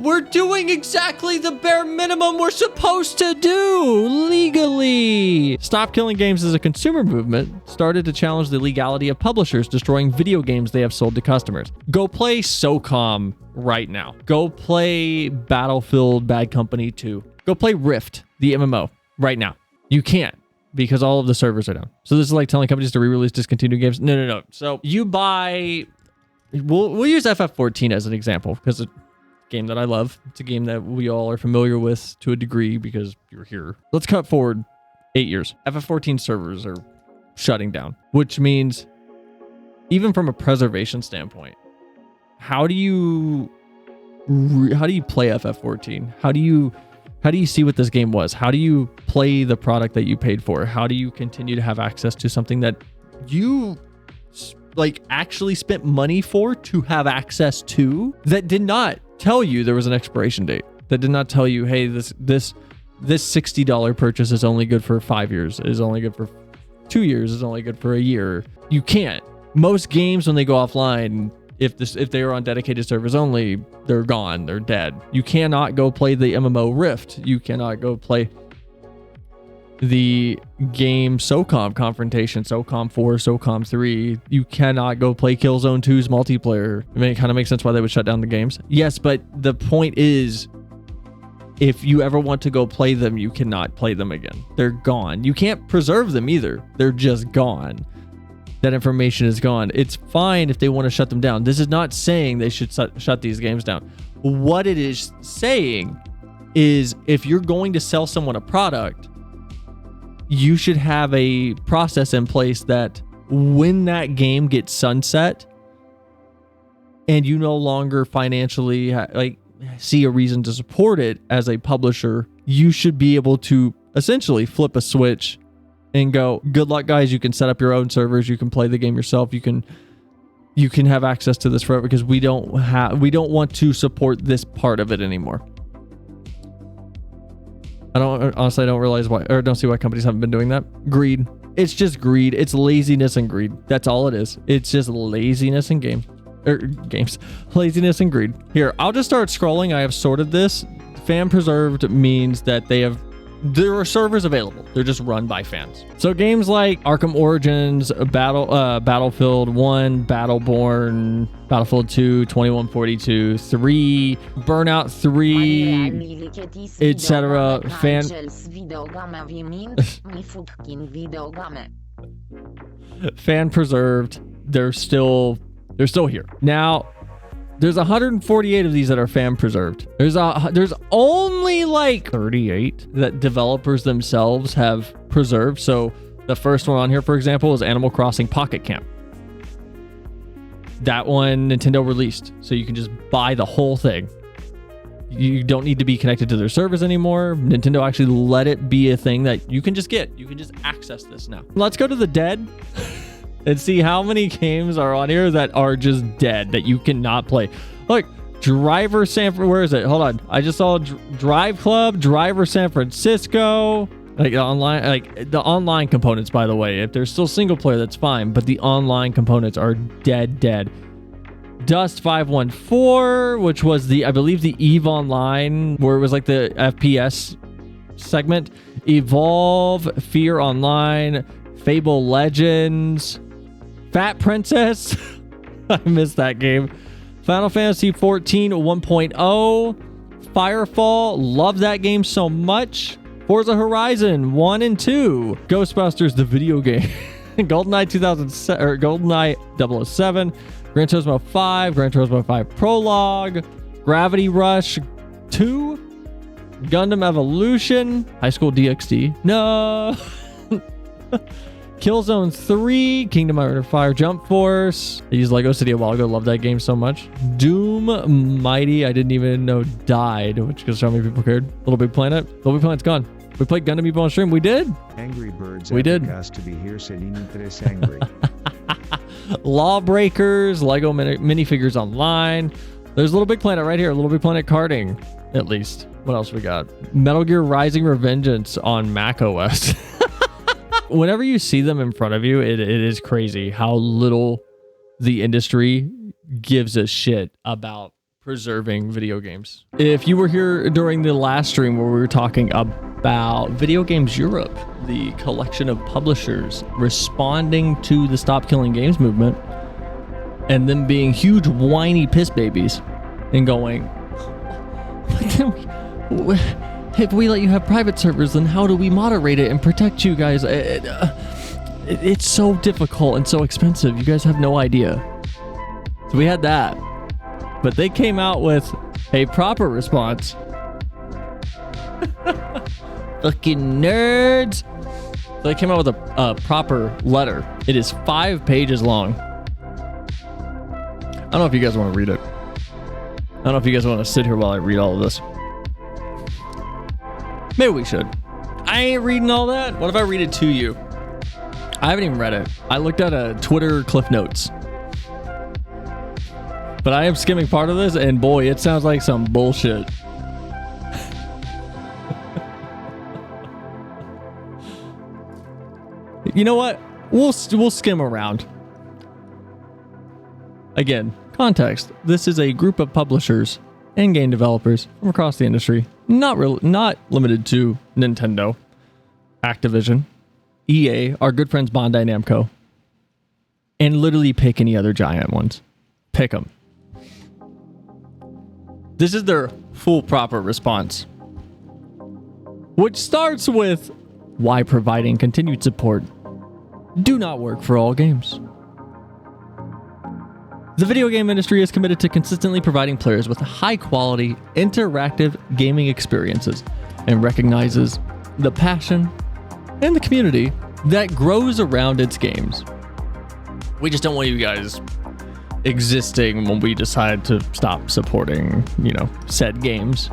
we're doing exactly the bare minimum we're supposed to do legally. Stop Killing Games as a consumer movement started to challenge the legality of publishers destroying video games they have sold to customers. Go play SOCOM right now. Go play Battlefield Bad Company 2. Go play Rift, the MMO, right now. You can't, because all of the servers are down. So this is like telling companies to re-release discontinued games. No. So you buy... We'll use FF14 as an example, because it's a game that I love. It's a game that we all are familiar with to a degree because you're here. Let's cut forward 8 years. FF14 servers are shutting down, which means even from a preservation standpoint, how do you play FF14? How do you see what this game was? How do you play the product that you paid for? How do you continue to have access to something that you actually spent money for to have access to, that did not tell you there was an expiration date, that did not tell you, hey, this $60 purchase is only good for 5 years, is only good for 2 years, is only good for a year. You can't. Most games, when they go offline, if they are on dedicated servers only, they're gone, they're dead. You cannot go play the MMO Rift. You cannot go play the game SOCOM Confrontation, SOCOM 4, SOCOM 3. You cannot go play Killzone 2's multiplayer. I mean, it kind of makes sense why they would shut down the games. Yes, but the point is, if you ever want to go play them, you cannot play them again. They're gone. You can't preserve them either. They're just gone. That information is gone. It's fine if they want to shut them down. This is not saying they should shut these games down. What it is saying is, if you're going to sell someone a product, you should have a process in place that when that game gets sunset and you no longer financially see a reason to support it as a publisher, you should be able to essentially flip a switch and go, good luck, guys. You can set up your own servers. You can play the game yourself. You can have access to this forever, because we don't want to support this part of it anymore. I don't realize why, or don't see why companies haven't been doing that. Greed. It's just greed. It's laziness and greed. That's all it is. It's just laziness and games. Laziness and greed. Here, I'll just start scrolling. I have sorted this. Fan preserved means that there are servers available. They're just run by fans. So games like Arkham Origins, Battlefield 1, Battleborn, Battlefield 2, 2142, 3, Burnout 3, etc. Fan preserved. They're still here. Now, there's 148 of these that are fan preserved. There's only like 38 that developers themselves have preserved. So the first one on here, for example, is Animal Crossing Pocket Camp. That one Nintendo released, so you can just buy the whole thing. You don't need to be connected to their servers anymore. Nintendo actually let it be a thing that you can just get. You can just access this now. Let's go to the dead and see how many games are on here that are just dead, that you cannot play. Look, Driver San... Where is it? Hold on. I just saw Drive Club, Driver San Francisco. The online components, by the way. If there's still single player, that's fine. But the online components are dead. Dust 514, which was I believe the EVE Online, where it was like the FPS segment. Evolve, Fear Online, Fable Legends, Fat Princess. I missed that game. Final Fantasy 14 1.0. Firefall. Love that game so much. Forza Horizon 1 and 2. Ghostbusters, the video game. GoldenEye 2007, or GoldenEye 007. Gran Turismo 5. Gran Turismo 5 Prologue. Gravity Rush 2. Gundam Evolution. High School DxD. No. Killzone 3, Kingdom Under Fire, Jump Force. I used Lego City a while ago. Love that game so much. Doom Mighty, I didn't even know died, which goes to how many people cared. Little Big Planet. Little Big Planet's gone. We played Gundam Evo on stream. We did. Angry Birds. We did. To be here, angry. Lawbreakers, Lego minifigures online. There's Little Big Planet right here. Little Big Planet karting, at least. What else we got? Metal Gear Rising Revengeance on Mac OS. Whenever you see them in front of you, it is crazy how little the industry gives a shit about preserving video games. If you were here during the last stream where we were talking about Video Games Europe, the collection of publishers responding to the Stop Killing Games movement and them being huge whiny piss babies and going, if we let you have private servers, then how do we moderate it and protect you guys? It's so difficult and so expensive. You guys have no idea. So we had that. But they came out with a proper response. Fucking nerds. So they came out with a proper letter. It is 5 pages long. I don't know if you guys want to read it. I don't know if you guys want to sit here while I read all of this. Maybe we should. I ain't reading all that. What if I read it to you? I haven't even read it. I looked at a Twitter Cliff Notes. But I am skimming part of this, and boy, it sounds like some bullshit. You know what? We'll skim around. Again, context. This is a group of publishers and game developers from across the industry. Not limited to Nintendo, Activision, EA, our good friends Bandai Namco, and literally pick any other giant ones. Pick them. This is their full proper response, which starts with why providing continued support do not work for all games. The video game industry is committed to consistently providing players with high-quality, interactive gaming experiences and recognizes the passion and the community that grows around its games. We just don't want you guys existing when we decide to stop supporting, said games.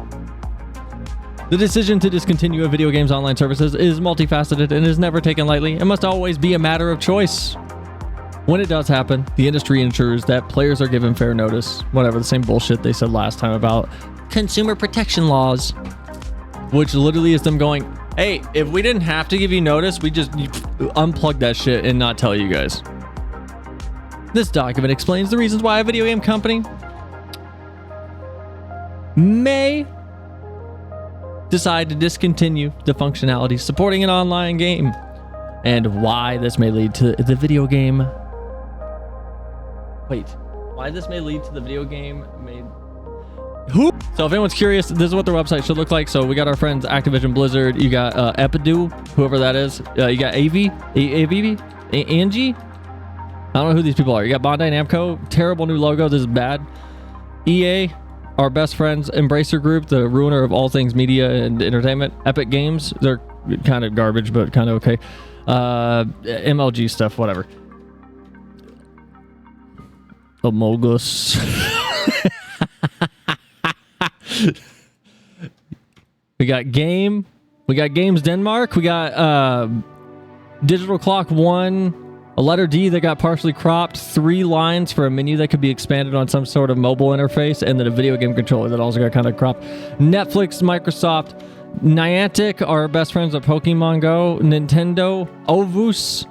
The decision to discontinue a video game's online services is multifaceted and is never taken lightly and must always be a matter of choice. When it does happen, the industry ensures that players are given fair notice, whatever, the same bullshit they said last time about consumer protection laws, which literally is them going, hey, if we didn't have to give you notice, we just unplug that shit and not tell you guys. This document explains the reasons why a video game company may decide to discontinue the functionality supporting an online game and why this may lead to the video game. Why this may lead to the video game made. So if anyone's curious, this is what their website should look like. So we got our friends Activision Blizzard, you got Epidu, whoever that is. You got Angie. I don't know who these people are. You got Bandai Namco, terrible new logo. This is bad. EA, our best friends, Embracer Group, the ruiner of all things media and entertainment. Epic Games, they're kind of garbage, but kind of okay. MLG stuff, whatever. Amogus. We got Games Denmark. We got Digital Clock 1. A letter D that got partially cropped, 3 lines for a menu that could be expanded on some sort of mobile interface, and then a video game controller that also got kind of cropped. Netflix, Microsoft, Niantic, our best friends at Pokemon Go, Nintendo, Ovus,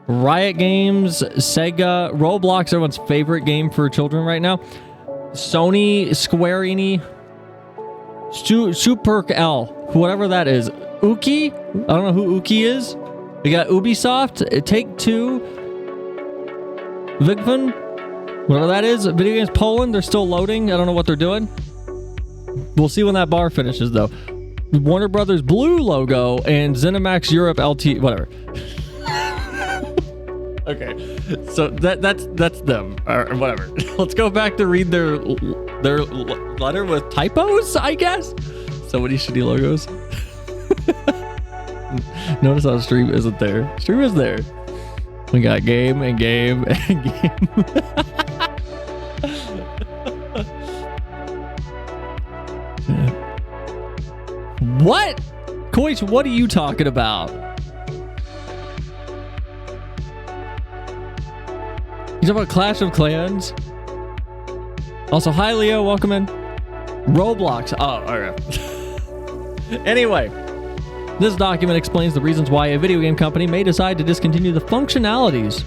Riot Games, Sega, Roblox, everyone's favorite game for children right now, Sony, Square Enix, Super L, whatever that is, Uki, I don't know who Uki is. We got Ubisoft, Take-Two, Vigfun, whatever that is. Video Games Poland, they're still loading. I don't know what they're doing. We'll see when that bar finishes, though. Warner Brothers Blue logo and ZeniMax Europe LT, whatever. Okay, so that's them, or whatever. Let's go back to read their letter with typos, I guess. So many shitty logos. Notice how stream isn't there. Stream is there. We got game and game and game. What? Koich, what are you talking about? You talking about Clash of Clans? Also, hi Leo, welcome in. Roblox. Oh, alright. Anyway. This document explains the reasons why a video game company may decide to discontinue the functionalities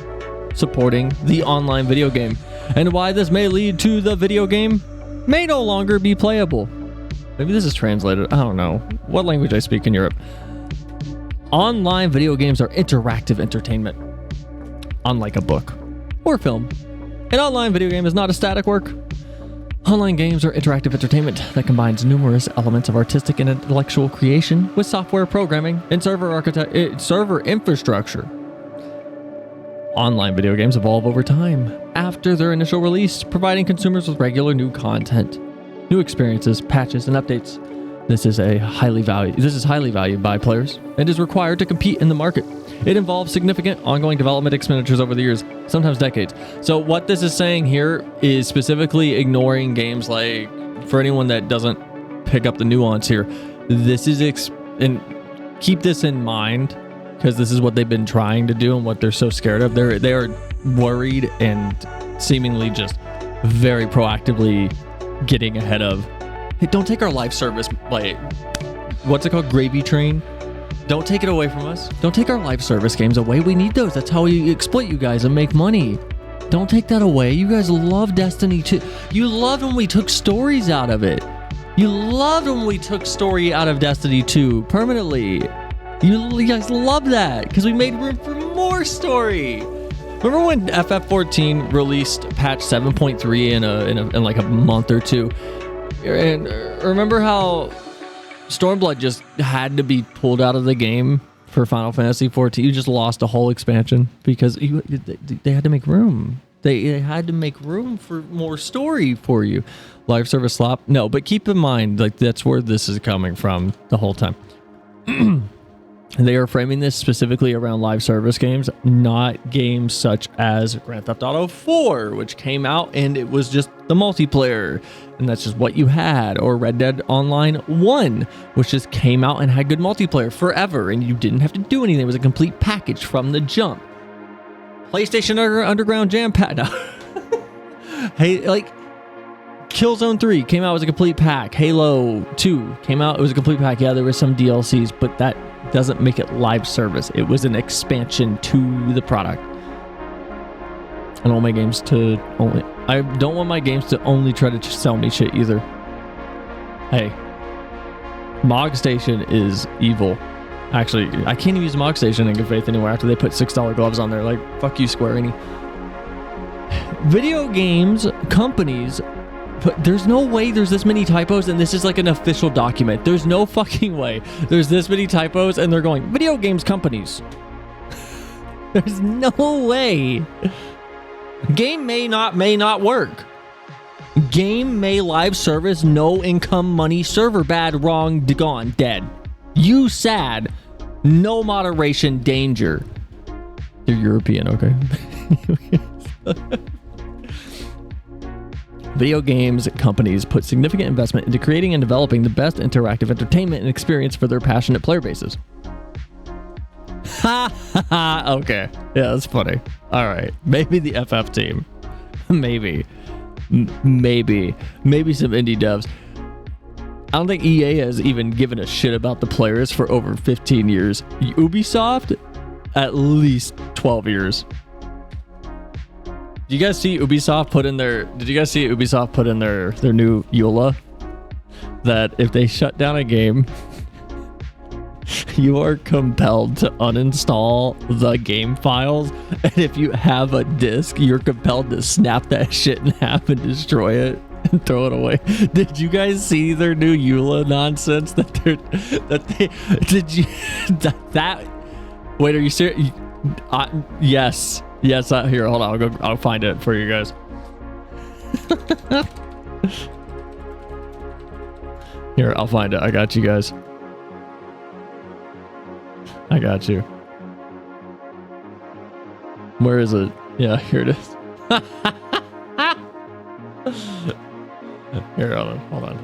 supporting the online video game, and why this may lead to the video game may no longer be playable. Maybe this is translated. I don't know what language I speak in Europe. Online video games are interactive entertainment, unlike a book or film. An online video game is not a static work. Online games are interactive entertainment that combines numerous elements of artistic and intellectual creation with software programming and server infrastructure. Online video games evolve over time after their initial release, providing consumers with regular new content, new experiences, patches, and updates. This is highly valued by players and is required to compete in the market. It involves significant ongoing development expenditures over the years, sometimes decades. So what this is saying here is specifically ignoring games like, for anyone that doesn't pick up the nuance here, this is and keep this in mind, because this is what they've been trying to do and what they're so scared of. They are worried and seemingly just very proactively getting ahead of, hey, don't take our live service, like, what's it called? Gravy train? Don't take it away from us. Don't take our live service games away. We need those. That's how we exploit you guys and make money. Don't take that away. You guys love Destiny 2. You loved when we took stories out of it. You loved when we took story out of Destiny 2 permanently. You guys love that because we made room for more story. Remember when FF14 released patch 7.3 in like a month or two? And remember how Stormblood just had to be pulled out of the game for Final Fantasy 14? You just lost a whole expansion because they had to make room. They had to make room for more story for you. Live service slop? No, but keep in mind, like, that's where this is coming from the whole time. They are framing this specifically around live service games, not games such as Grand Theft Auto 4, which came out and it was just the multiplayer, and that's just what you had, or Red Dead Online 1, which just came out and had good multiplayer forever, and you didn't have to do anything. It was a complete package from the jump. PlayStation Underground Jam Pack. No. Hey, like, Killzone 3 came out as a complete pack. Halo 2 came out, it was a complete pack. Yeah, there was some DLCs, but that doesn't make it live service. It was an expansion to the product. I don't want my games to only try to sell me shit either. Hey, Mog Station is evil. Actually, I can't even use Mog Station in good faith anymore after they put $6 gloves on there. Like, fuck you, Square Enix. Video games companies, but there's no way there's this many typos and this is like an official document. There's no fucking way there's this many typos and they're going, video games companies. There's no way. Game may not work. Game may live service, no income, money, server bad, wrong, gone, dead. You sad. No moderation, danger. You're European, okay? Video games companies put significant investment into creating and developing the best interactive entertainment and experience for their passionate player bases. Ha ha ha. Okay. Yeah, that's funny. All right. Maybe the FF team. Maybe some indie devs. I don't think EA has even given a shit about the players for over 15 years. Ubisoft, at least 12 years. Did you guys see Ubisoft put in their new EULA? That if they shut down a game, you are compelled to uninstall the game files, and if you have a disc, you're compelled to snap that shit in half and destroy it and throw it away. Did you guys see their new EULA nonsense? Wait, are you serious? Yes. Here, hold on. I'll find it for you guys. Here, I'll find it. I got you guys. I got you. Where is it? Yeah, here it is. Here, hold on.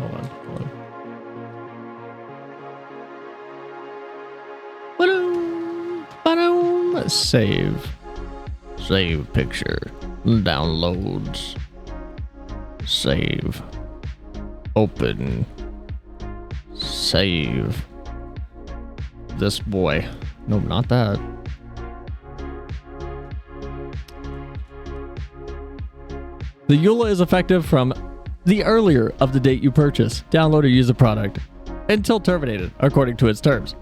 Save picture. Downloads. Save. Open. Save. This boy. Nope, not that. The EULA is effective from the earlier of the date you purchase, download, or use the product until terminated according to its terms.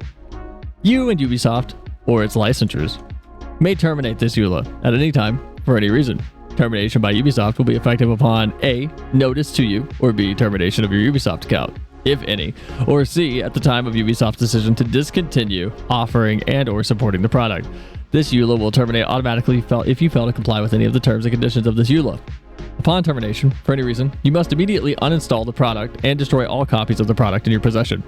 You and Ubisoft, or its licensors, may terminate this EULA at any time for any reason. Termination by Ubisoft will be effective upon A, notice to you, or B, termination of your Ubisoft account, if any, or C, at the time of Ubisoft's decision to discontinue offering and or supporting the product. This EULA will terminate automatically if you fail to comply with any of the terms and conditions of this EULA. Upon termination, for any reason, you must immediately uninstall the product and destroy all copies of the product in your possession.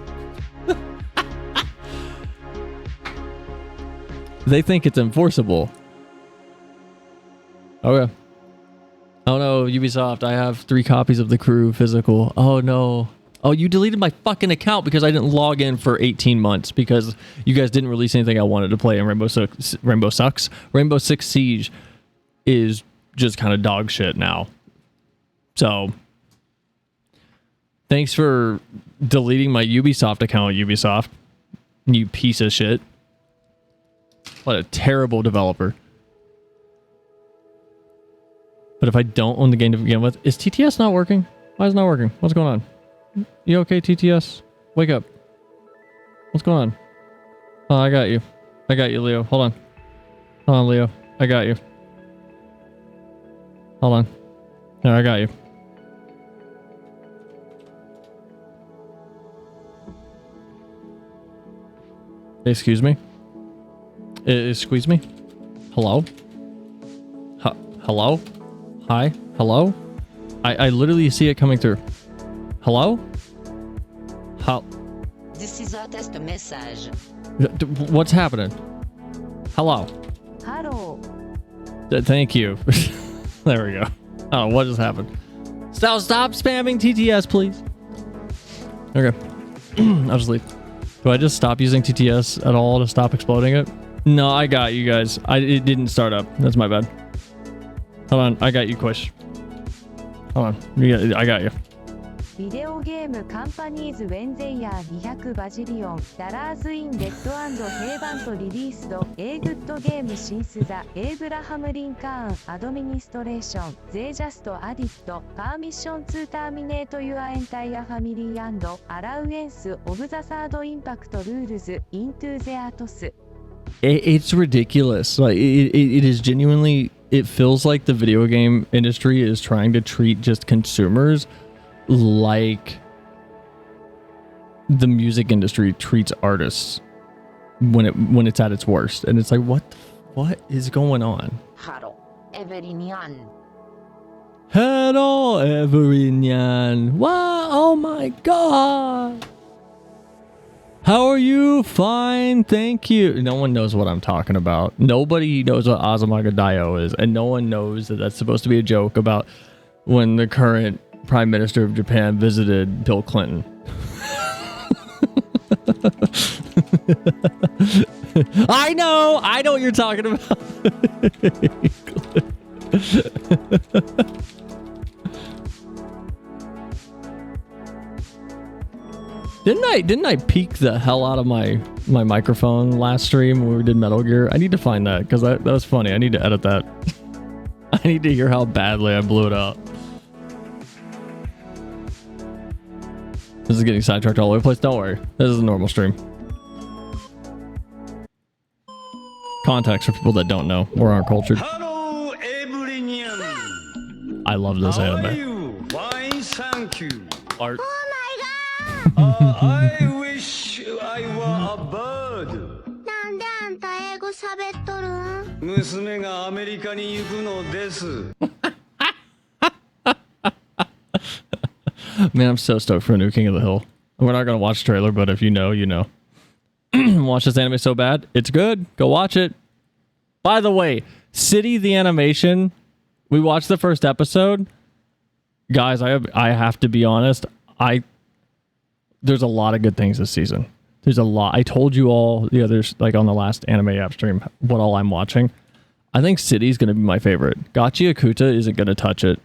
They think it's enforceable. Okay. Oh no, Ubisoft, I have 3 copies of The Crew physical. Oh no. Oh, you deleted my fucking account because I didn't log in for 18 months because you guys didn't release anything I wanted to play in Rainbow Six. Rainbow Six Siege is just kind of dog shit now. So, thanks for deleting my Ubisoft account, Ubisoft. You piece of shit. What a terrible developer. But if I don't own the game to begin with, is TTS not working? Why is it not working? What's going on? You okay, TTS? Wake up. What's going on? Oh, I got you. I got you, Leo. Hold on. Hold on, Leo. I got you. Hold on. There, I got you. Excuse me? Squeeze me? Hello? Hello? Hi? Hello? I literally see it coming through. Hello? This is our test message. What's happening? Hello? Hello. Thank you. There we go. Oh, what just happened? Stop spamming TTS, please. Okay. I'll just leave. Do I just stop using TTS at all to stop exploding it? No, I got you guys. It didn't start up. That's my bad. Hold on. I got you, Quish. Hold on. I got you. ビデオゲームカンパニーズウェンゼイヤー200バジリオンダラーズインレッド&ヘイバントリリースド A グッドゲームシンスザエイブラハムリンカーンアドミニストレーションゼイジャストアディクトパーミッション2ターミネートユアエンタイアファミリーアラウエンスオブザサードインパクトルールズイントゥゼアトス It's ridiculous. Like it is genuinely. It feels like the video game industry is trying to treat just consumers like the music industry treats artists when it's at its worst, and it's like what is going on? Hello, everyone. Hello, everyone. Wow! Oh my god! How are you? Fine, thank you. No one knows what I'm talking about. Nobody knows what Azumanga Daioh is, and no one knows that that's supposed to be a joke about when the current Prime Minister of Japan visited Bill Clinton. I know what you're talking about. Didn't I peak the hell out of my microphone last stream when we did Metal Gear? I need to find that because that was funny. I need to edit that. I need to hear how badly I blew it out. This is getting sidetracked all over the place. Don't worry. This is a normal stream. Context for people that don't know or aren't cultured. Hello, everyone. I love this How anime. are you? Fine, thank you. Art. I wish I were a bird. なんであんた英語喋っとるん娘がアメリカに行くのです。 Man, I'm so stoked for a new King of the Hill. We're not going to watch the trailer, but if you know, you know. Watch this anime so bad. It's good. Go watch it. By the way, City the animation, we watched the first episode. Guys, I have to be honest. There's a lot of good things this season. There's a lot. I told you all the others, like on the last anime app stream, what all I'm watching. I think City's going to be my favorite. Gachi Akuta isn't going to touch it.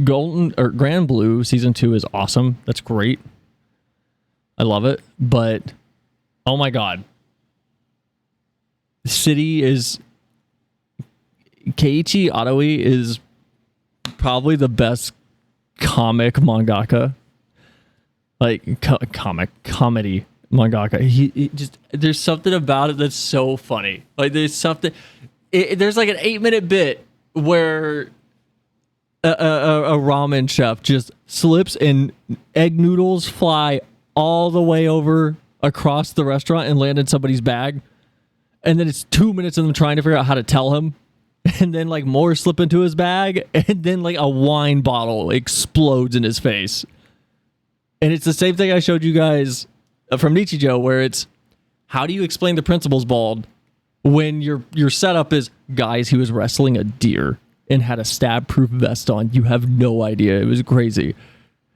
Grand Blue season 2 is awesome. That's great. I love it. But oh my god, City is Keiichi Aoi is probably the best comic mangaka, like comedy mangaka. He just, there's something about it that's so funny. Like there's something. There's like an 8-minute bit where a ramen chef just slips and egg noodles fly all the way over across the restaurant and land in somebody's bag. And then it's 2 minutes of them trying to figure out how to tell him. And then like more slip into his bag. And then like a wine bottle explodes in his face. And it's the same thing I showed you guys from Nichijou, where it's, how do you explain the principal's bald when your setup is, guys, he was wrestling a deer and had a stab-proof vest on. You have no idea. It was crazy.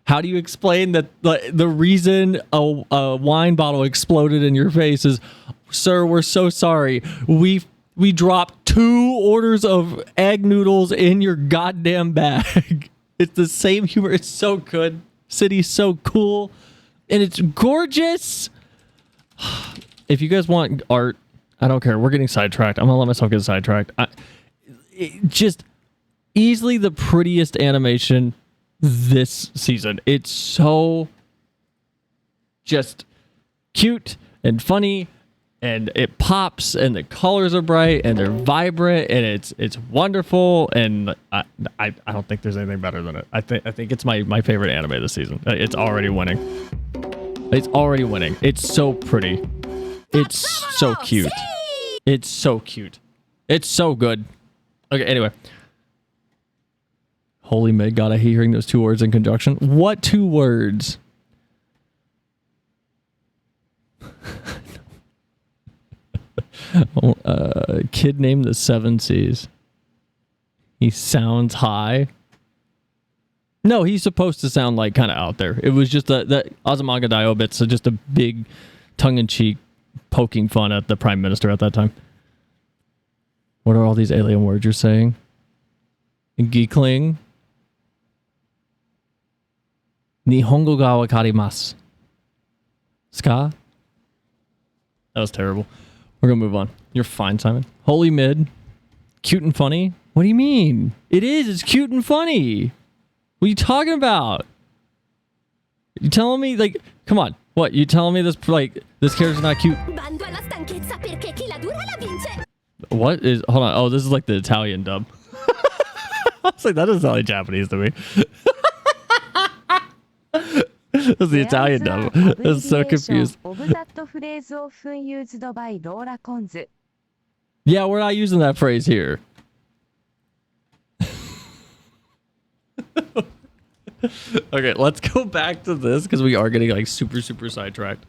How do you explain that the reason a wine bottle exploded in your face is, sir, we're so sorry. We dropped 2 orders of egg noodles in your goddamn bag. It's the same humor. It's so good. City's so cool. And it's gorgeous. If you guys want art, I don't care. We're getting sidetracked. I'm going to let myself get sidetracked. Just easily the prettiest animation this season. It's so just cute and funny, and it pops, and the colors are bright, and they're vibrant, and it's wonderful, and I don't think there's anything better than it. I think it's my favorite anime this season. It's already winning. It's already winning. It's so pretty. It's so cute. It's so cute. It's so good. Okay, anyway. Holy Mig, God, I hate hearing those 2 words in conjunction. What 2 words? Kid named the 7 Seas. He sounds high. No, he's supposed to sound like kind of out there. It was just that Azumanga Daioh bit, so just a big tongue-in-cheek poking fun at the prime minister at that time. What are all these alien words you're saying? Geekling. Nihongo ga wakarimasu. Ska? That was terrible. We're going to move on. You're fine, Simon. Holy Mid. Cute and funny? What do you mean? It is. It's cute and funny. What are you talking about? You telling me, like, come on. What? You telling me this character's not cute? What is, hold on. Oh, this is like the Italian dub. I was like, that doesn't sound like Japanese to me. That's the Italian dub. I was so confused. Yeah, we're not using that phrase here. Okay, let's go back to this because we are getting like super sidetracked.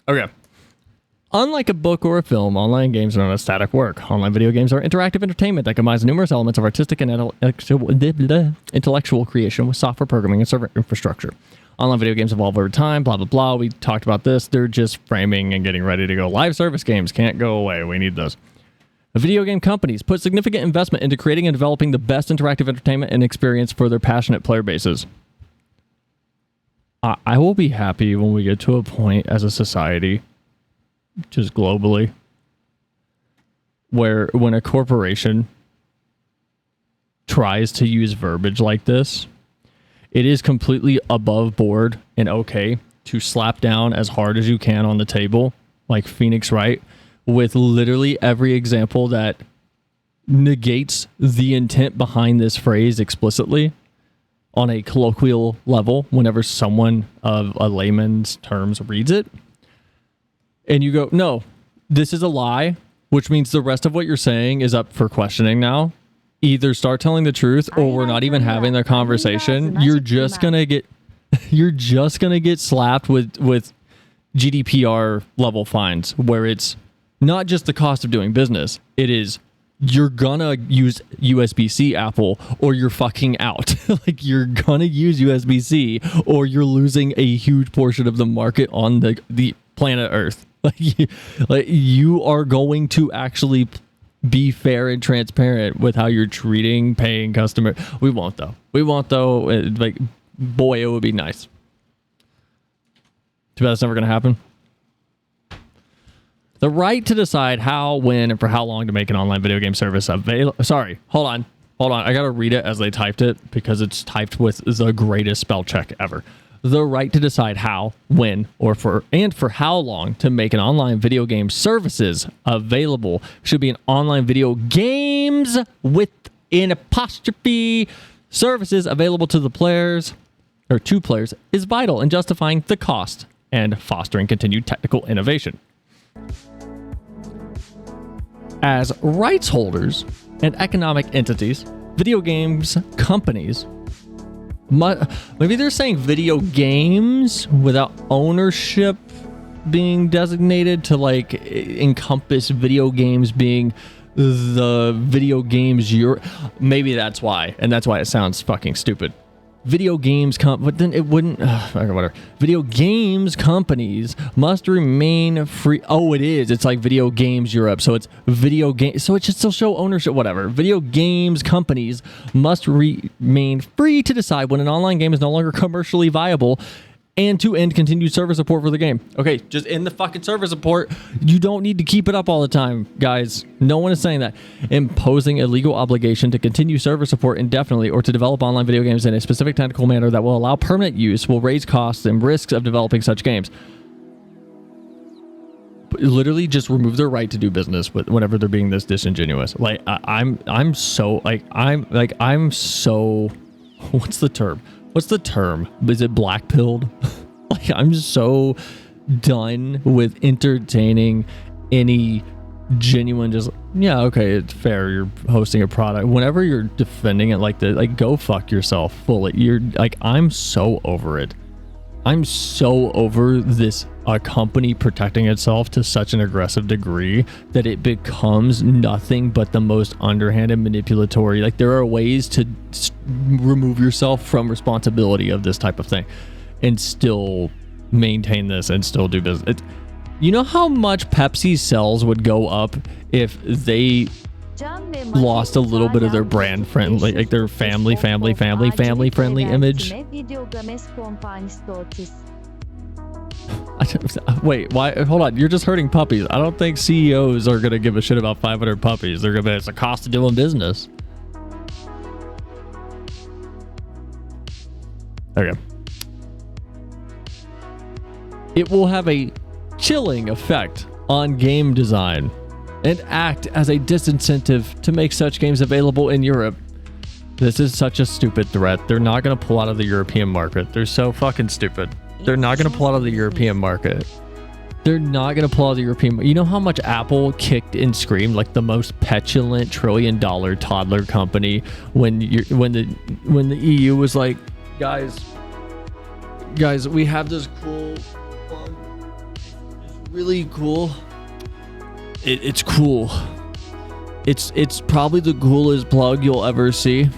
Okay. Unlike a book or a film, online games are not a static work. Online video games are interactive entertainment that combines numerous elements of artistic and intellectual creation with software programming and server infrastructure. Online video games evolve over time, blah, blah, blah. We talked about this. They're just framing and getting ready to go. Live service games can't go away. We need those. Video game companies put significant investment into creating and developing the best interactive entertainment and experience for their passionate player bases. I will be happy when we get to a point as a society, just globally, where when a corporation tries to use verbiage like this, it is completely above board and okay to slap down as hard as you can on the table, like Phoenix Wright, with literally every example that negates the intent behind this phrase explicitly on a colloquial level whenever someone of a layman's terms reads it. And you go, no, this is a lie, which means the rest of what you're saying is up for questioning now. Either start telling the truth or we're not even having the conversation. You're just going to get slapped with GDPR level fines where it's not just the cost of doing business. It is, you're gonna use USB-C, Apple, or you're fucking out. Like, you're gonna use USB-C or you're losing a huge portion of the market on the planet Earth. Like you are going to actually be fair and transparent with how you're treating paying customers. We won't though. Like, boy, it would be nice. Too bad it's never gonna happen. The right to decide how, when, and for how long to make an online video game service available. Sorry, hold on. Hold on, I gotta read it as they typed it because it's typed with the greatest spell check ever. The right to decide how, when, or for how long to make an online video game services available should be an online video games with an apostrophe services available to the players or to players is vital in justifying the cost and fostering continued technical innovation. As rights holders and economic entities, video games companies, maybe they're saying video games without ownership being designated to like encompass video games being the video games maybe that's why, and that's why it sounds fucking stupid. Video games but then it wouldn't whatever. Video games companies must remain free. Oh, it is. It's like Video Games Europe. So it's video game. So it should still show ownership, whatever. Video games companies must remain free to decide when an online game is no longer commercially viable and to end continued server support for the game. Okay, just end the fucking server support. You don't need to keep it up all the time, guys. No one is saying that. Imposing a legal obligation to continue server support indefinitely or to develop online video games in a specific technical manner that will allow permanent use will raise costs and risks of developing such games. Literally just remove their right to do business whenever they're being this disingenuous. Like I'm so what's the term? Is it black-pilled? Like, I'm so done with entertaining any genuine okay, it's fair, you're hosting a product. Whenever you're defending it like that, like, go fuck yourself fully. You're like, I'm so over it. I'm so over this company protecting itself to such an aggressive degree that it becomes nothing but the most underhanded manipulatory. Like, there are ways to remove yourself from responsibility of this type of thing and still maintain this and still do business. You know how much Pepsi sales would go up if they lost a little bit of their brand friendly, like their family friendly image? Wait, why? Hold on, you're just hurting puppies. I don't think CEOs are gonna give a shit about 500 puppies. They're gonna be, it's a cost of doing business. Okay. It will have a chilling effect on game design and act as a disincentive to make such games available in Europe. This is such a stupid threat. They're not going to pull out of the European market. They're so fucking stupid. They're not going to pull out of the European market. They're not going to pull out of the European. You know how much Apple kicked and screamed like the most petulant $1 trillion toddler company when the EU was like, guys, we have this cool one. It's really cool. It's cool. It's probably the coolest plug you'll ever see.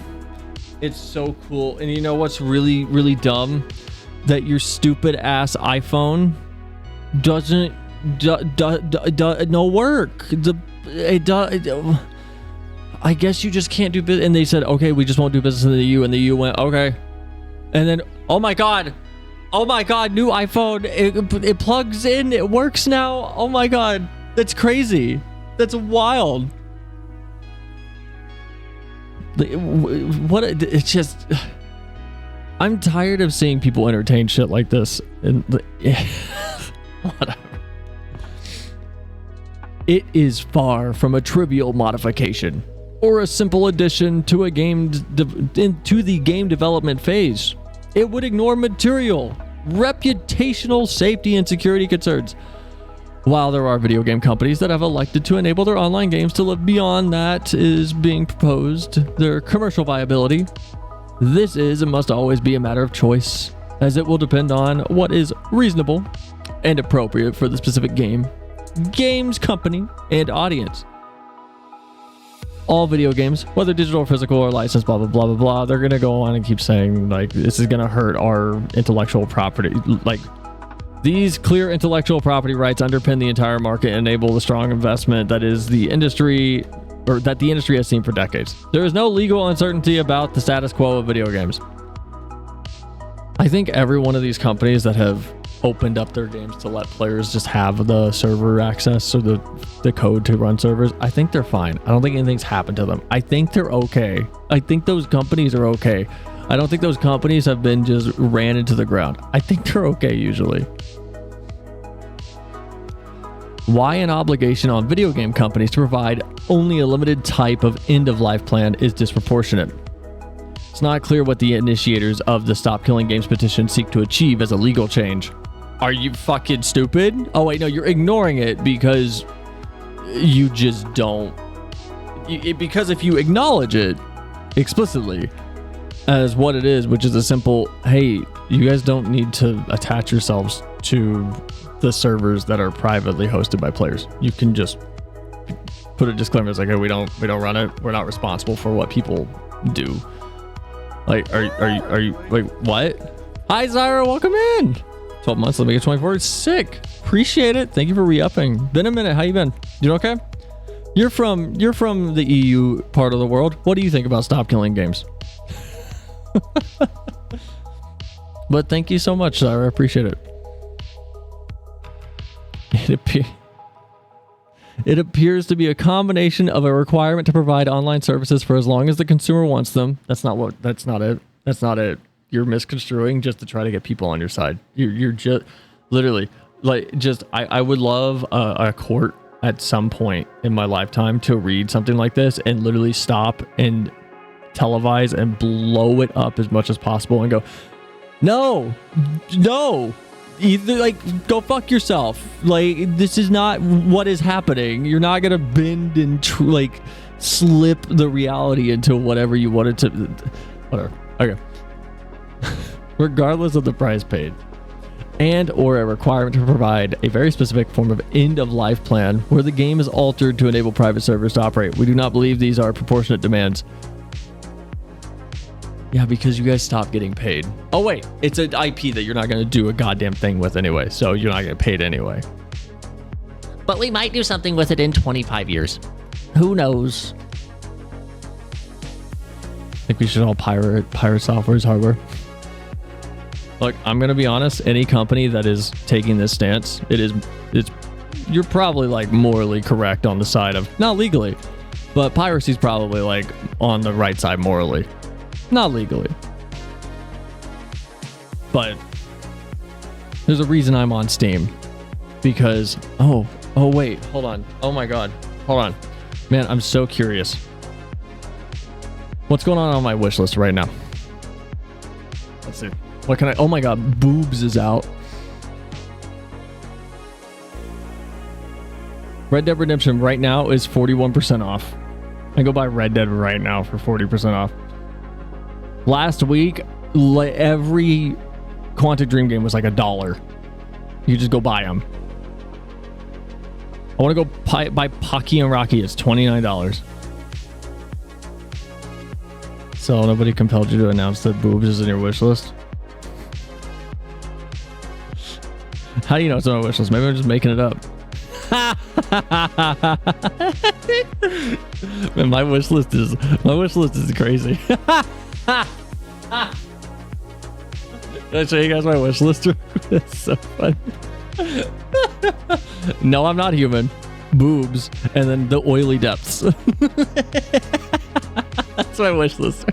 It's so cool. And you know what's really, really dumb? That your stupid ass iPhone doesn't no work. I guess you just can't do business. And they said, okay, we just won't do business in the EU. And the EU went, okay. And then, oh my god, new iPhone. It plugs in. It works now. Oh my god. That's crazy. That's wild. What? It's just, I'm tired of seeing people entertain shit like this. And whatever. It is far from a trivial modification or a simple addition to a game into the game development phase. It would ignore material, reputational, safety, and security concerns. While there are video game companies that have elected to enable their online games to live beyond that is being proposed, their commercial viability, this is and must always be a matter of choice, as it will depend on what is reasonable and appropriate for the specific games company, and audience. All video games, whether digital or physical or licensed, blah, blah, blah, blah, blah, they're going to go on and keep saying, like, this is going to hurt our intellectual property. Like, these clear intellectual property rights underpin the entire market and enable the strong investment that is the industry has seen for decades. There is no legal uncertainty about the status quo of video games. I think every one of these companies that have opened up their games to let players just have the server access or the code to run servers, I think they're fine. I don't think anything's happened to them. I think they're okay. I think those companies are okay. I don't think those companies have been just ran into the ground. I think they're okay usually. Why an obligation on video game companies to provide only a limited type of end-of-life plan is disproportionate. It's not clear what the initiators of the Stop Killing Games petition seek to achieve as a legal change. Are you fucking stupid? Oh wait, no, you're ignoring it because you just don't. Because if you acknowledge it explicitly as what it is, which is a simple, hey, you guys don't need to attach yourselves to the servers that are privately hosted by players. You can just put a disclaimer. It's like, hey, we don't run it. We're not responsible for what people do. Like, are you like, what? Hi, Zyra, welcome in. 12 months, let me get 24. Sick. Appreciate it. Thank you for re-upping. Been a minute. How you been? You okay? You're from the EU part of the world. What do you think about Stop Killing Games? But thank you so much, Zyra. I appreciate it. It appears to be a combination of a requirement to provide online services for as long as the consumer wants them. That's not it. You're misconstruing just to try to get people on your side. You're just literally like I would love a court at some point in my lifetime to read something like this and literally stop and televise and blow it up as much as possible and go, no, either like go fuck yourself. Like, this is not what is happening. You're not gonna bend and slip the reality into whatever you wanted to. Whatever. Okay. Regardless of the price paid, and or a requirement to provide a very specific form of end-of-life plan where the game is altered to enable private servers to operate. We do not believe these are proportionate demands. Yeah, because you guys stopped getting paid. Oh wait, it's an IP that you're not going to do a goddamn thing with anyway, so you're not getting paid anyway. But we might do something with it in 25 years. Who knows? I think we should all pirate software's hardware. Look, I'm going to be honest, any company that is taking this stance, you're probably like morally correct on the side of, not legally, but piracy's probably like on the right side morally. Not legally. But there's a reason I'm on Steam. Because, oh wait, hold on. Oh my God, hold on. Man, I'm so curious. What's going on my wish list right now? Let's see. What can I, oh my God, Boobs is out. Red Dead Redemption right now is 41% off. I go buy Red Dead right now for 40% off. Last week, every Quantic Dream game was like $1. You just go buy them. I want to go buy Pocky and Rocky. It's $29. So nobody compelled you to announce that Boobs is in your wish list? How do you know it's on my wish list? Maybe I'm just making it up. Man, my wish list is crazy. Can I show you guys my wish list? It's so funny. No, I'm not human. Boobs, and then the oily depths. That's my wish list.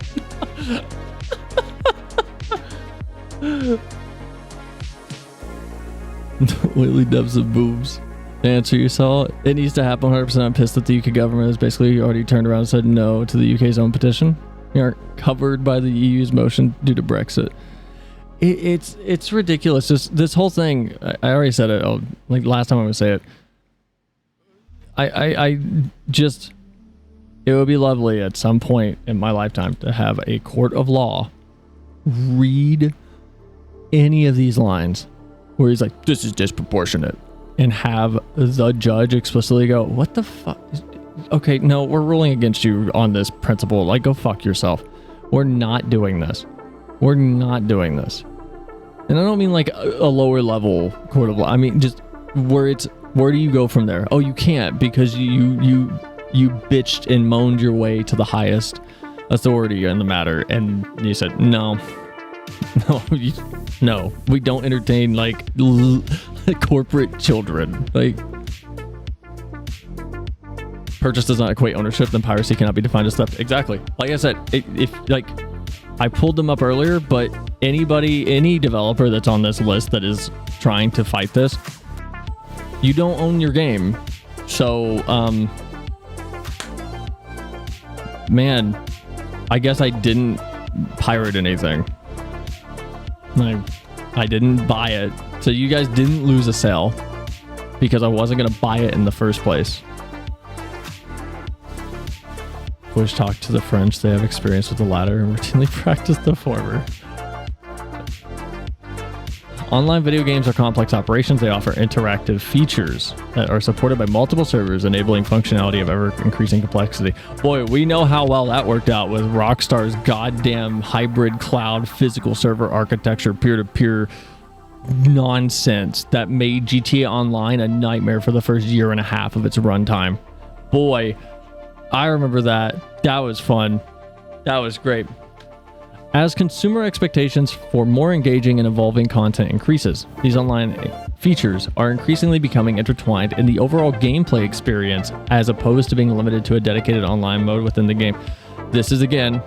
The oily depths of boobs. Answer you saw. It needs to happen 100%. I'm pissed that the UK government has basically already turned around and said no to the UK's own petition. We aren't covered by the EU's motion due to Brexit. It's ridiculous. This whole thing. I already said it. Like last time I'm gonna say it. I just. It would be lovely at some point in my lifetime to have a court of law read any of these lines where he's like, "This is disproportionate," and have the judge explicitly go, "What the fuck? Okay, no, we're ruling against you on this principle. Like, go fuck yourself. We're not doing this. We're not doing this." And I don't mean like a lower level court of law. I mean just where do you go from there? Oh, you can't because you bitched and moaned your way to the highest authority in the matter, and you said no. No, we don't entertain like corporate children. Like, purchase does not equate ownership, then piracy cannot be defined as theft. Exactly. Like I said, if like I pulled them up earlier, but any developer that's on this list that is trying to fight this, you don't own your game. So, man, I guess I didn't pirate anything. I didn't buy it. So you guys didn't lose a sale because I wasn't going to buy it in the first place. Always talk to the French. They have experience with the latter and routinely practice the former. Online video games are complex operations. They offer interactive features that are supported by multiple servers, enabling functionality of ever-increasing complexity. Boy, we know how well that worked out with Rockstar's goddamn hybrid cloud physical server architecture, peer-to-peer nonsense that made GTA Online a nightmare for the first year and a half of its runtime. Boy, I remember that. That was fun. That was great. As consumer expectations for more engaging and evolving content increases, these online features are increasingly becoming intertwined in the overall gameplay experience as opposed to being limited to a dedicated online mode within the game. This is, again,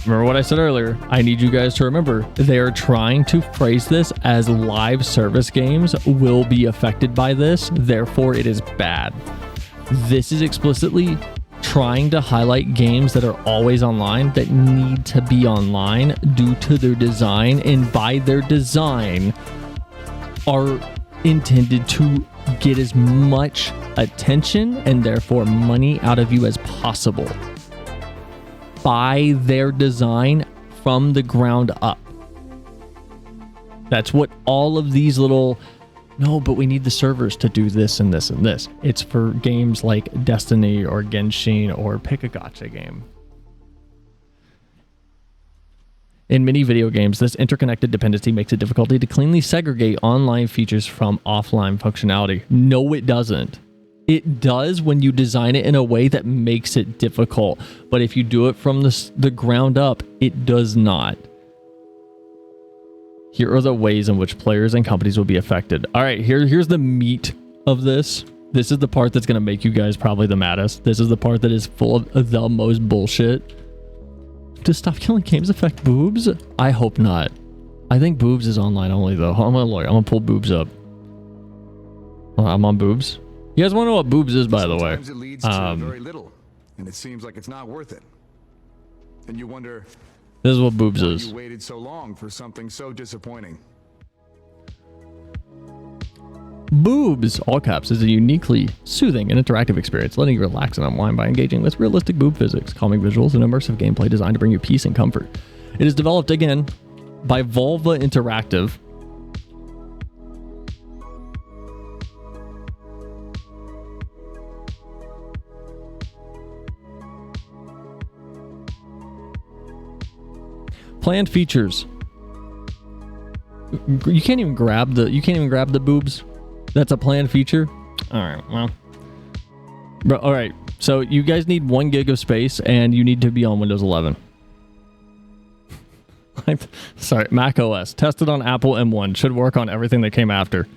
remember what I said earlier, I need you guys to remember, they are trying to phrase this as live service games will be affected by this, therefore it is bad. This is explicitly trying to highlight games that are always online, that need to be online due to their design, and by their design are intended to get as much attention and therefore money out of you as possible. By their design from the ground up. That's what all of these little, no, but we need the servers to do this and this and this. It's for games like Destiny or Genshin or pick a gacha game. In many video games, this interconnected dependency makes it difficult to cleanly segregate online features from offline functionality. No, it doesn't. It does when you design it in a way that makes it difficult. But if you do it from the ground up, it does not. Here are the ways in which players and companies will be affected. All right, here's the meat of this. This is the part that's going to make you guys probably the maddest. This is the part that is full of the most bullshit. Does stop killing games affect boobs? I hope not. I think boobs is online only, though. I'm going to pull boobs up. I'm on boobs. You guys want to know what boobs is, by the way? Sometimes it leads to very little, and it seems like it's not worth it. And you wonder, this is what boobs why is. you waited so long for something so disappointing. Boobs, all caps, is a uniquely soothing and interactive experience, letting you relax and unwind by engaging with realistic boob physics, calming visuals, and immersive gameplay designed to bring you peace and comfort. It is developed, again, by Volva Interactive. Planned features. You can't even grab the boobs. That's a planned feature. All right, well, all right. So you guys need 1 gig of space, and you need to be on Windows 11. Sorry, Mac OS. Tested on Apple M1. Should work on everything that came after.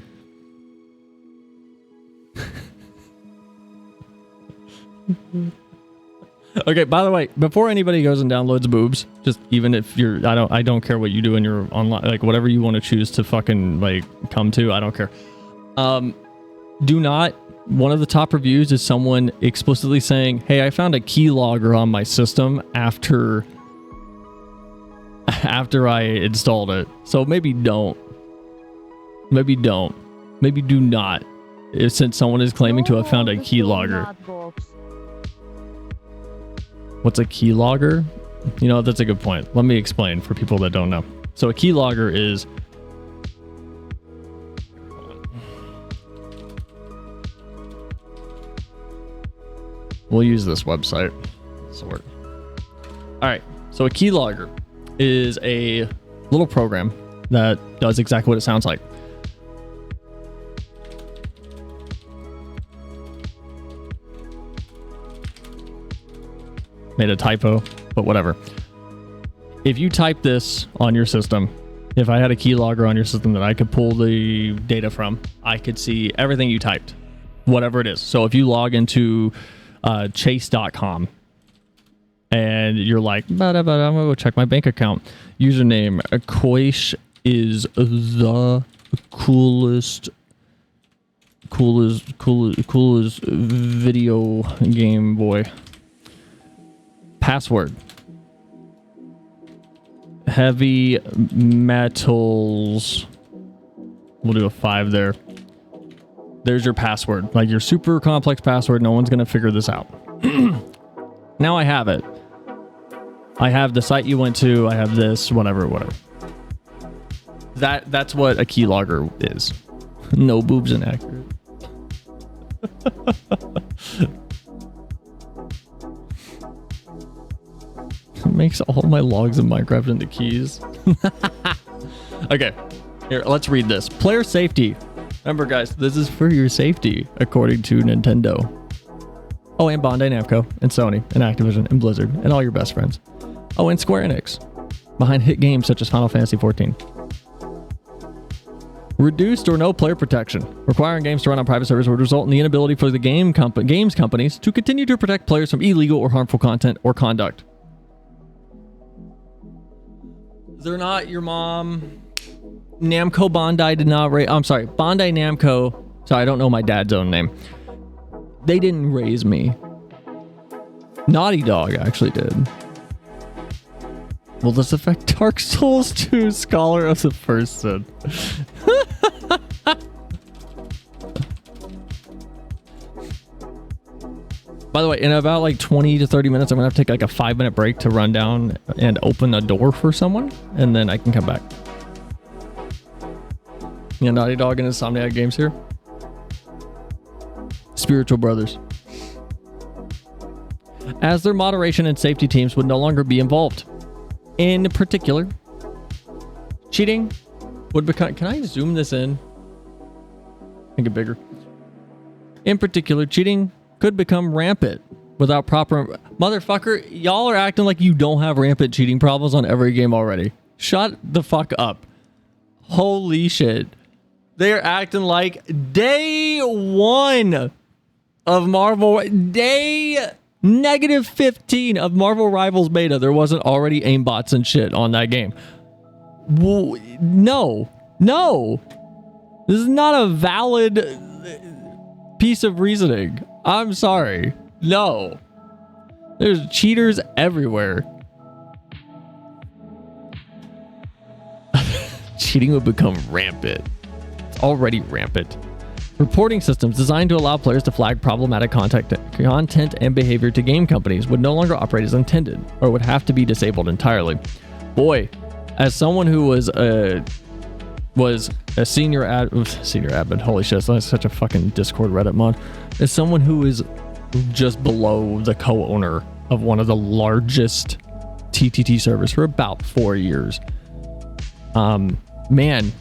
Okay, by the way, before anybody goes and downloads boobs, just even if you're, I don't care what you do in your online, like whatever you want to choose to fucking like come to, I don't care. Do not, one of the top reviews is someone explicitly saying, hey, I found a keylogger on my system after I installed it. So maybe don't. Maybe do not. Since someone is claiming to have found a keylogger. What's a keylogger? You know, that's a good point. Let me explain for people that don't know. So a keylogger is... We'll use this website. Sort. All right. So a keylogger is a little program that does exactly what it sounds like. Made a typo, but whatever. If you type this on your system If I had a keylogger on your system that I could pull the data from, I could see everything you typed, whatever it is. So if you log into chase.com and you're like, I'm gonna go check my bank account. Username, Koish is the coolest video game boy. Password. Heavy metals. We'll do a 5 there. There's your password. Like your super complex password. No one's going to figure this out. Now I have it. I have the site you went to. I have this, whatever. That's what a keylogger is. No boobs inaccurate. It makes all my logs in Minecraft into keys. Okay, here, let's read this. Player safety. Remember, guys, this is for your safety, according to Nintendo. Oh, and Bandai Namco, and Sony, and Activision, and Blizzard, and all your best friends. Oh, and Square Enix, behind hit games such as Final Fantasy XIV. Reduced or no player protection. Requiring games to run on private servers would result in the inability for the games companies to continue to protect players from illegal or harmful content or conduct. They're not your mom. Namco Bandai did not raise... I'm sorry. Bandai Namco... Sorry, I don't know my dad's own name. They didn't raise me. Naughty Dog actually did. Will this affect Dark Souls 2? Scholar of the First Sin. By the way, in about like 20 to 30 minutes, I'm going to have to take like a 5-minute break to run down and open a door for someone, and then I can come back. Yeah, Naughty Dog and Insomniac Games here. Spiritual Brothers. As their moderation and safety teams would no longer be involved. In particular, cheating would become... Can I zoom this in? Make it bigger. In particular, cheating could become rampant without proper... Motherfucker, y'all are acting like you don't have rampant cheating problems on every game already. Shut the fuck up. Holy shit. They're acting like day 1 of Marvel... Day... -15 of Marvel Rivals beta. There wasn't already aimbots and shit on that game. No. This is not a valid piece of reasoning. I'm sorry. No. There's cheaters everywhere. Cheating would become rampant. It's already rampant. Reporting systems designed to allow players to flag problematic content and behavior to game companies would no longer operate as intended, or would have to be disabled entirely. Boy, as someone who was a senior admin, holy shit, that's such a fucking Discord Reddit mod. As someone who is just below the co-owner of one of the largest TTT servers for about 4 years, man,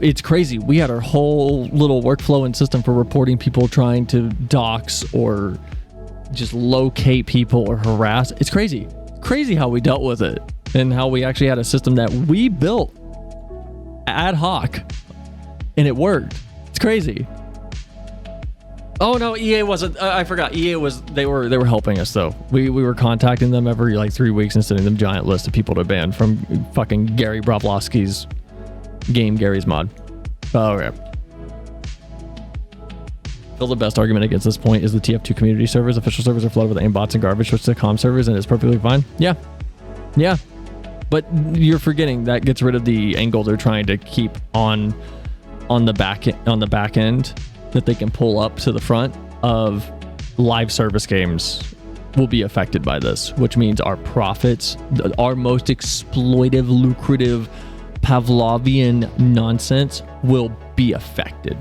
it's crazy. We had our whole little workflow and system for reporting people trying to dox or just locate people or harass. It's crazy. Crazy how we dealt with it and how we actually had a system that we built ad hoc and it worked. It's crazy. Oh no, EA wasn't. I forgot. EA was. They were helping us though. We were contacting them every like 3 weeks and sending them giant list of people to ban from fucking Gary Bravlovsky's game, Gary's mod. Oh, okay. Feel the best argument against this point is the TF2 community servers. Official servers are flooded with aimbots and garbage, switch to comm servers, and it's perfectly fine. Yeah. But you're forgetting that gets rid of the angle they're trying to keep on the back end that they can pull up to the front of live service games will be affected by this, which means our profits, our most exploitive, lucrative, Pavlovian nonsense will be affected.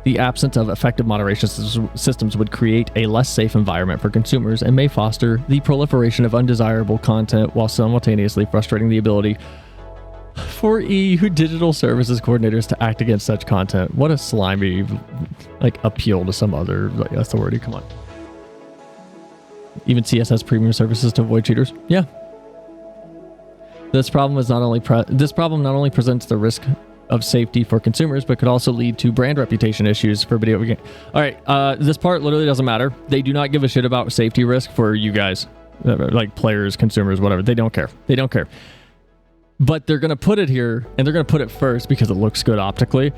The absence of effective moderation systems would create a less safe environment for consumers and may foster the proliferation of undesirable content while simultaneously frustrating the ability for EU digital services coordinators to act against such content. What a slimy appeal to some other authority. Come on. Even CS has premium services to avoid cheaters. Yeah. This problem not only presents the risk of safety for consumers, but could also lead to brand reputation issues for video games. All right, this part literally doesn't matter. They do not give a shit about safety risk for you guys, like players, consumers, whatever. They don't care. They don't care. But they're going to put it here, and they're going to put it first because it looks good optically.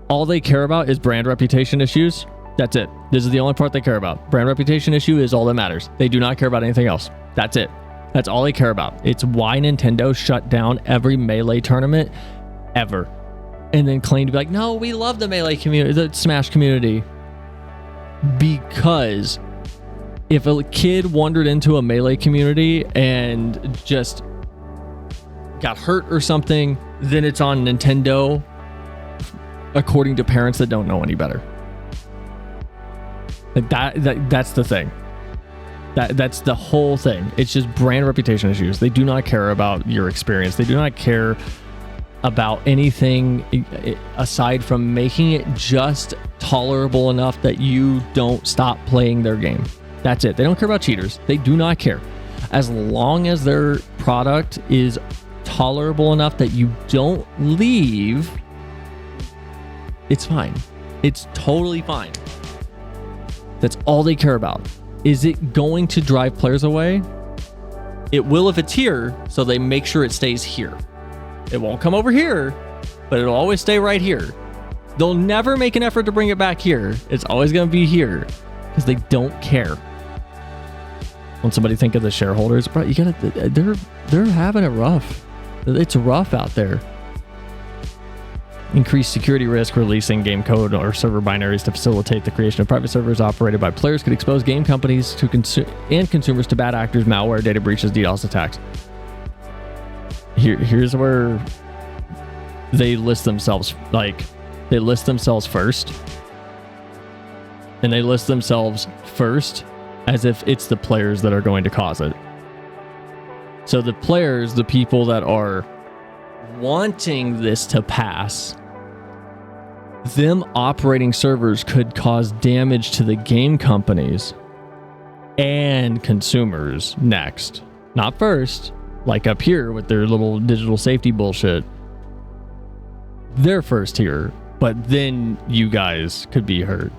All they care about is brand reputation issues. That's it. This is the only part they care about. Brand reputation issue is all that matters. They do not care about anything else. That's it. That's all they care about. It's why Nintendo shut down every Melee tournament ever. And then claimed to be like, no, we love the Melee community, the Smash community. Because if a kid wandered into a Melee community and just got hurt or something, then it's on Nintendo, according to parents that don't know any better. Like that's the thing. That's the whole thing. It's just brand reputation issues. They do not care about your experience. They do not care about anything aside from making it just tolerable enough that you don't stop playing their game. That's it. They don't care about cheaters. They do not care. As long as their product is tolerable enough that you don't leave, it's fine. It's totally fine. That's all they care about. Is it going to drive players away? It will if it's here, so they make sure it stays here. It won't come over here, but it'll always stay right here. They'll never make an effort to bring it back here. It's always going to be here because they don't care. When somebody think of the shareholders, bro, you gotta. They're having it rough. It's rough out there. Increased security risk. Releasing game code or server binaries to facilitate the creation of private servers operated by players could expose game companies to consumers to bad actors, malware, data breaches, DDoS attacks. Here's where they list themselves. They list themselves first, and they list themselves first as if it's the players that are going to cause it. So the players, the people that are wanting this to pass, them operating servers could cause damage to the game companies and consumers next. Not first, like up here with their little digital safety bullshit. They're first here, but then you guys could be hurt.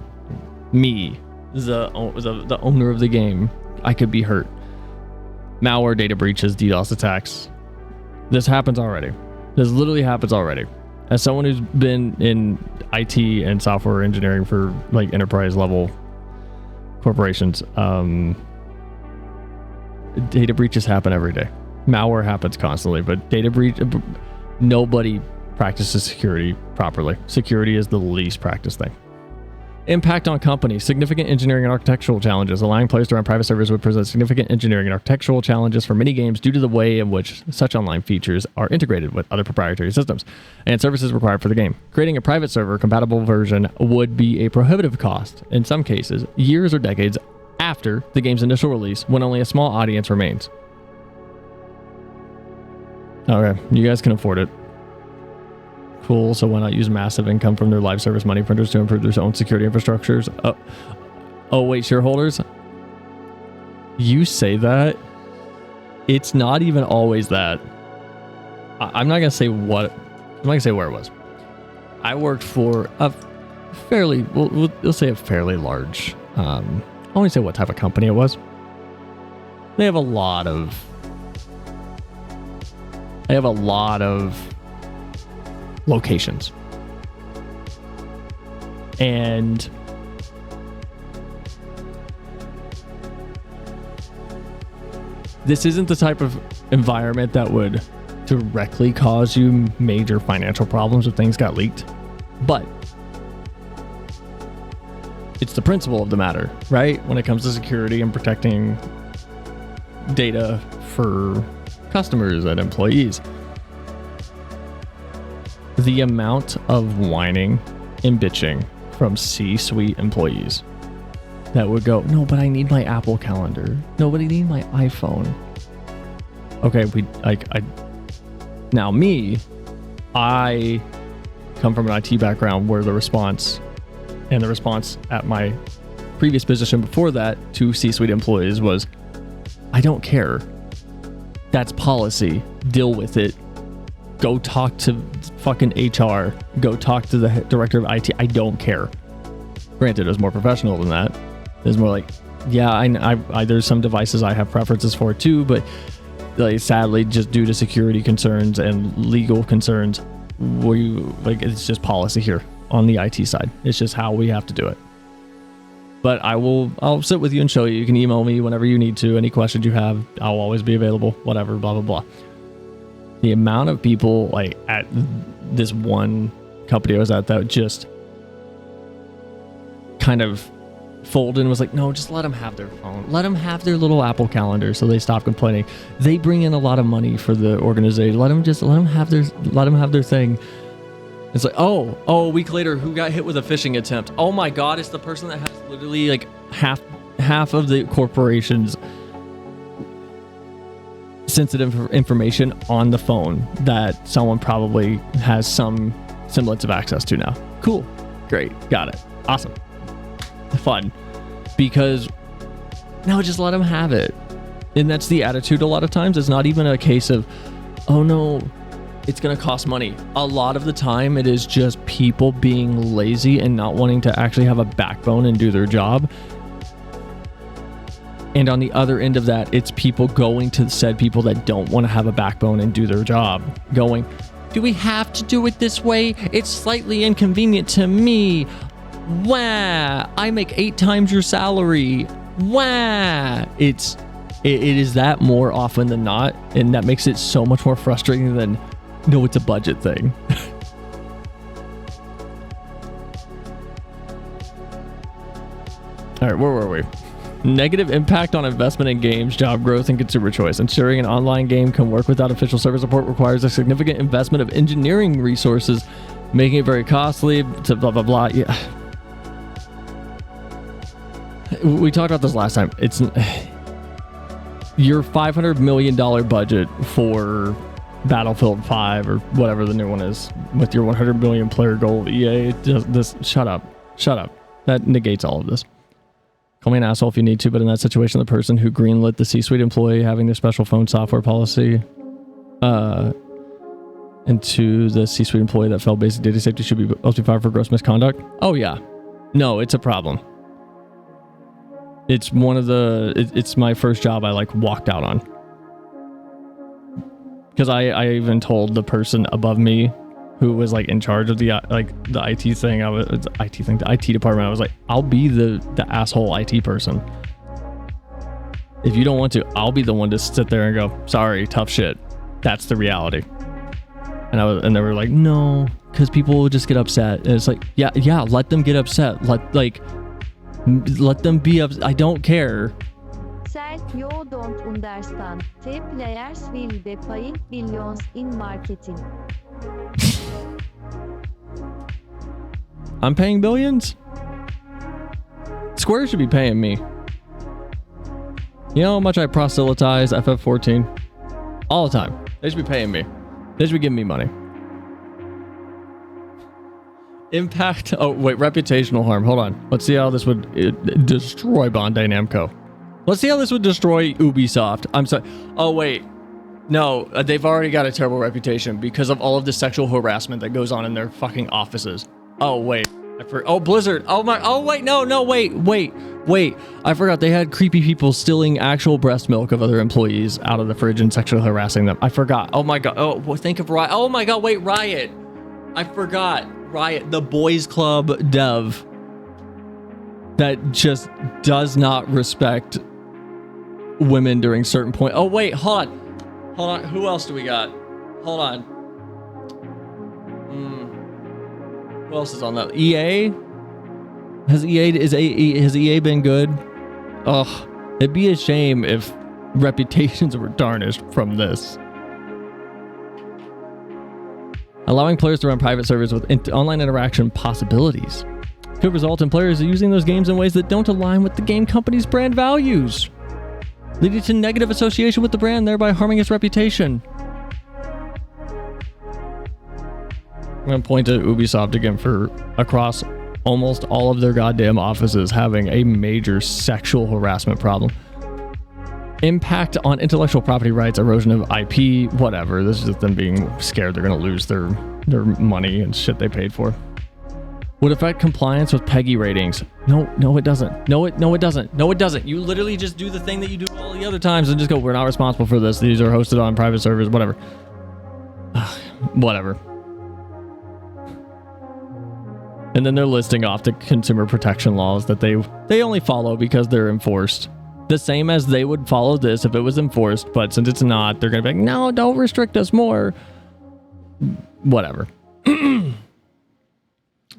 Me, the owner of the game, I could be hurt. Malware, data breaches, DDoS attacks. This happens already. This literally happens already. As someone who's been in IT and software engineering for like enterprise level corporations, data breaches happen every day. Malware happens constantly, but data breach, nobody practices security properly. Security is the least practiced thing. Impact on companies. Significant engineering and architectural challenges. Allowing players to run private servers would present significant engineering and architectural challenges for many games due to the way in which such online features are integrated with other proprietary systems and services required for the game. Creating a private server compatible version would be a prohibitive cost, in some cases, years or decades after the game's initial release, when only a small audience remains. Okay, you guys can afford it. Cool, so why not use massive income from their live service money printers to improve their own security infrastructures? Oh wait, shareholders? You say that? It's not even always that. I'm not gonna say what. I'm not gonna say where it was. I worked for a fairly, we'll say a fairly large. I won't say what type of company it was. They have a lot of locations. And this isn't the type of environment that would directly cause you major financial problems if things got leaked. But it's the principle of the matter, right? When it comes to security and protecting data for customers and employees. The amount of whining and bitching from C-suite employees that would go, no, but I need my Apple Calendar. Nobody need my iPhone. Okay, I come from an IT background where the response at my previous position before that to C-suite employees was, I don't care. That's policy. Deal with it. Go talk to fucking HR. Go talk to the director of IT. I don't care. Granted, it was more professional than that. It was more like, yeah, I there's some devices I have preferences for too, but like, sadly, just due to security concerns and legal concerns, it's just policy here on the IT side. It's just how we have to do it. But I'll sit with you and show you. You can email me whenever you need to. Any questions you have, I'll always be available. Whatever, blah blah blah. The amount of people like at this one company I was at that just kind of folded and was like, no, just let them have their phone. Let them have their little Apple calendar so they stop complaining. They bring in a lot of money for the organization. Let them have their thing. It's like, oh, a week later, who got hit with a phishing attempt? Oh my God, it's the person that has literally like half of the corporation's sensitive information on the phone that someone probably has some semblance of access to now. Cool. Great. Got it. Awesome. Fun. Because no, just let them have it. And that's the attitude a lot of times. It's not even a case of, oh no, it's going to cost money. A lot of the time it is just people being lazy and not wanting to actually have a backbone and do their job. And on the other end of that, it's people going to said people that don't want to have a backbone and do their job. Going, do we have to do it this way? It's slightly inconvenient to me. Wah! I make 8 times your salary. Wah! It is that more often than not, and that makes it so much more frustrating than, no, it's a budget thing. All right, where were we? Negative impact on investment in games, job growth, and consumer choice. Ensuring an online game can work without official server support requires a significant investment of engineering resources, making it very costly to blah, blah, blah. Yeah. We talked about this last time. It's your $500 million budget for Battlefield 5 or whatever the new one is with your 100 million player goal. EA, shut up. That negates all of this. Call me an asshole if you need to, but in that situation, the person who greenlit the C-suite employee having their special phone software policy into the C-suite employee that failed basic data safety should be fired for gross misconduct. Oh yeah. No, it's a problem. It's it's my first job I like walked out on. Because I even told the person above me who was like in charge of the IT thing, the IT department, I was like, I'll be the asshole IT person. If you don't want to, I'll be the one to sit there and go, sorry, tough shit. That's the reality. And they were like, no, because people will just get upset. And it's like, yeah, let them get upset. Let them be upset. I don't care. Sir, you don't understand. The players will be paying billions in marketing. I'm paying billions? Square should be paying me. You know how much I proselytize FF14? All the time. They should be paying me. They should be giving me money. Impact. Oh, wait. Reputational harm. Hold on. Let's see how this would destroy Bandai Namco. Let's see how this would destroy Ubisoft. I'm sorry. Oh, wait. No, they've already got a terrible reputation because of all of the sexual harassment that goes on in their fucking offices. Oh, wait. Blizzard. Oh, my. Oh, wait. No, wait. I forgot they had creepy people stealing actual breast milk of other employees out of the fridge and sexually harassing them. I forgot. Oh, my God. Oh, think of Riot. Oh, my God. Wait, Riot. I forgot. Riot, the boys club dev that just does not respect women during certain point. Oh, wait. Hold on. Who else do we got? Hold on. Who else is on that? EA? Has EA been good? Ugh. It'd be a shame if reputations were tarnished from this. Allowing players to run private servers with online interaction possibilities could result in players using those games in ways that don't align with the game company's brand values, leading to negative association with the brand, thereby harming its reputation. I'm going to point to Ubisoft again for across almost all of their goddamn offices having a major sexual harassment problem. Impact on intellectual property rights, erosion of IP, whatever. This is just them being scared they're going to lose their money and shit they paid for. Would affect compliance with PEGI ratings. No, it doesn't. No, it doesn't. No, it doesn't. You literally just do the thing that you do all the other times and just go, we're not responsible for this. These are hosted on private servers, whatever. Whatever. And then they're listing off the consumer protection laws that they only follow because they're enforced. The same as they would follow this if it was enforced, but since it's not, they're going to be like, no, don't restrict us more. Whatever.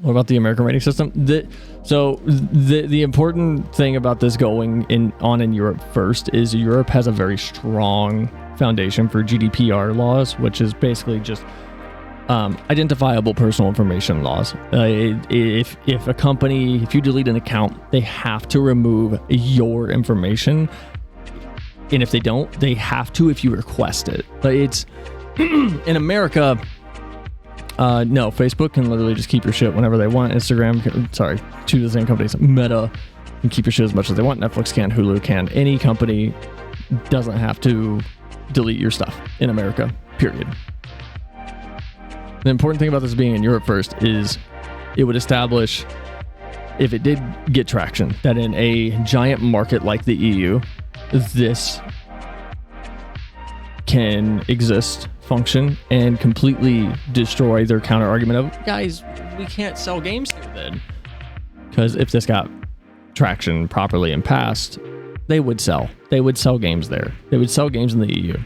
What about the American rating system? The important thing about this going on in Europe first is Europe has a very strong foundation for GDPR laws, which is basically just identifiable personal information laws. If a company, if you delete an account, they have to remove your information, and if they don't, they have to if you request it. But it's in America. No, Facebook can literally just keep your shit whenever they want. Two of the same companies. Meta can keep your shit as much as they want. Netflix can, Hulu can. Any company doesn't have to delete your stuff in America, period. The important thing about this being in Europe first is it would establish, if it did get traction, that in a giant market like the EU, this can exist, function, and completely destroy their counter argument of, guys, we can't sell games here then. Because if this got traction properly and passed, they would sell. They would sell games there. They would sell games in the EU.